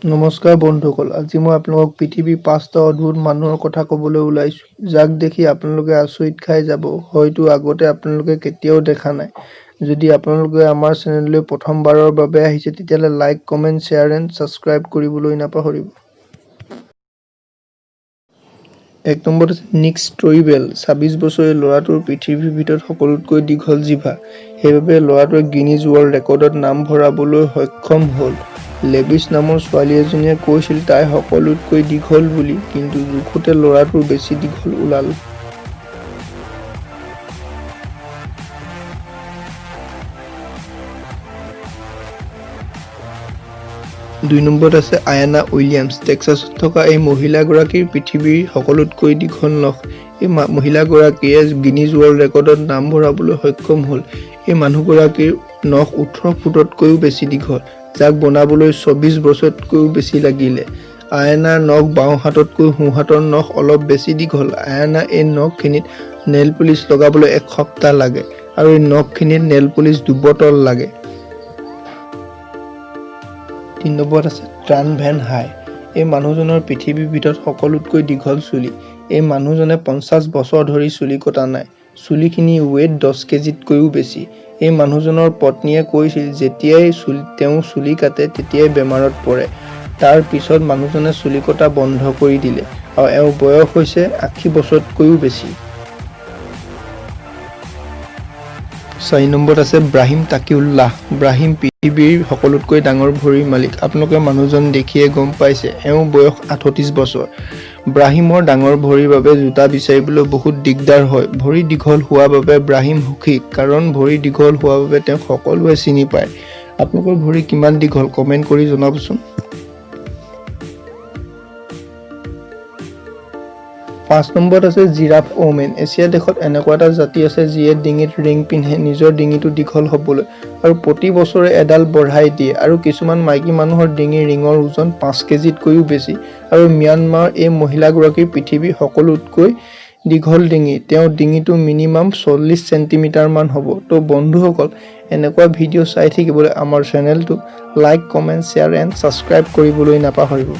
নমস্কাৰ বন্ধুসকল, আজি মই আপোনালোকক পৃথিৱীৰ 5টা অদ্ভুত মানুহৰ কথা ক'বলৈ ওলাইছোঁ, যাক দেখি আপোনালোকে আচৰিত খাই যাব। হয়তো আগতে আপোনালোকে কেতিয়াও দেখা নাই। যদি আপোনালোকে আমাৰ চেনেললৈ প্ৰথমবাৰৰ বাবে আহিছে, তেতিয়াহ'লে like, comment, share and subscribe কৰিবলৈ নাপাহৰিব। 1 নম্বৰত আছে নিক ষ্ট্ৰইবেল। 26 বছৰীয়া ল'ৰাটোৰ পৃথিৱীৰ ভিতৰত সকলোতকৈ দীঘল জিভা। সেইবাবে ল'ৰাটোৱে গিনিজ ৱৰ্ল্ড ৰেকৰ্ডত নাম ভৰাবলৈ সক্ষম হ'ল। লেভিছ নামৰ ছোৱালী এজনীয়ে কৈছিল তাই সকলোতকৈ দীঘল বুলি, কিন্তু জোখোতে ল'ৰাটোৰ বেছি দীঘল ওলাল। দুই নম্বৰত আছে আয়ানা উইলিয়ামছ। টেক্সাছত থকা এই মহিলাগৰাকীৰ পৃথিৱীৰ সকলোতকৈ দীঘল নখ। এই মহিলাগৰাকীয়ে গিনিজ ৱৰ্ল্ড ৰেকৰ্ডত নাম ভৰাবলৈ সক্ষম হ'ল। এই মানুহগৰাকীৰ নখ 18 ফুটতকৈও বেছি দীঘল, যাক বনাবলৈ 24 বছৰতকৈও বেছি লাগিলে। আয়ানাৰ নখ বাওঁ হাততকৈ সোঁ হাতৰ নখ অলপ বেছি দীঘল। আয়ানা এই নখখিনিত নেইল পলিচ লগাবলৈ 1 সপ্তাহ লাগে, আৰু এই নখখিনিত নেইল পলিচ 2 বটল লাগে। 3 নম্বৰত আছে ট্ৰান ভেন হাই। এই মানুহজনৰ পৃথিৱীৰ ভিতৰত সকলোতকৈ দীঘল চুলি। এই মানুহজনে 50 বছৰ ধৰি চুলি কটা নাই। চুলিখিনি ৱেট 10 কেজিতকৈও বেছি। এই মানুহজনৰ পত্নীয়ে কৈছিল যেতিয়াই তেওঁ চুলি কাটে তেতিয়াই বেমাৰত পৰে। তাৰ পিছত মানুহজনে চুলি কটা বন্ধ কৰি দিলে, আৰু এওঁৰ বয়স হৈছে 80 বছৰতকৈও বেছি। 4 নম্বৰত আছে ব্ৰাহিম তাকিউল্লাহ। ব্ৰাহিম পৃথিৱীৰ সকলোতকৈ ডাঙৰ ভৰিৰ মালিক। আপোনালোকে মানুহজন দেখিয়ে গম পাইছে, এওঁৰ বয়স 38 বছৰ। ব্ৰাহিমৰ ডাঙৰ ভৰিৰ বাবে জোতা বিচাৰিবলৈ বহুত দিগদাৰ হয়। ভৰি দীঘল হোৱাৰ বাবে ব্ৰাহিম সুখী, কাৰণ ভৰি দীঘল হোৱাৰ বাবে তেওঁক সকলোৱে চিনি পায়। আপোনালোকৰ ভৰি কিমান দীঘল কমেণ্ট কৰি জনাবচোন। 5 নম্বৰত আছে জিৰাফ ওমেন। এছিয়া দেশত এনেকুৱা এটা জাতি আছে যিয়ে ডিঙিত ৰিং পিন্ধে নিজৰ ডিঙিটো দীঘল হ'বলৈ, আৰু প্ৰতি বছৰে এডাল বঢ়াই দিয়ে। আৰু কিছুমান মাইকী মানুহৰ ডিঙিৰ ৰিঙৰ ওজন 5 কেজিতকৈও বেছি। আৰু ম্যানমাৰৰ এই মহিলাগৰাকীৰ পৃথিৱীৰ সকলোতকৈ দীঘল ডিঙি। তেওঁৰ ডিঙিটো মিনিমাম 40 চেণ্টিমিটাৰমান হ'ব। তো বন্ধুসকল, এনেকুৱা ভিডিঅ' চাই থাকিবলৈ আমাৰ চেনেলটো like, comment, share and subscribe কৰিবলৈ নাপাহৰিব।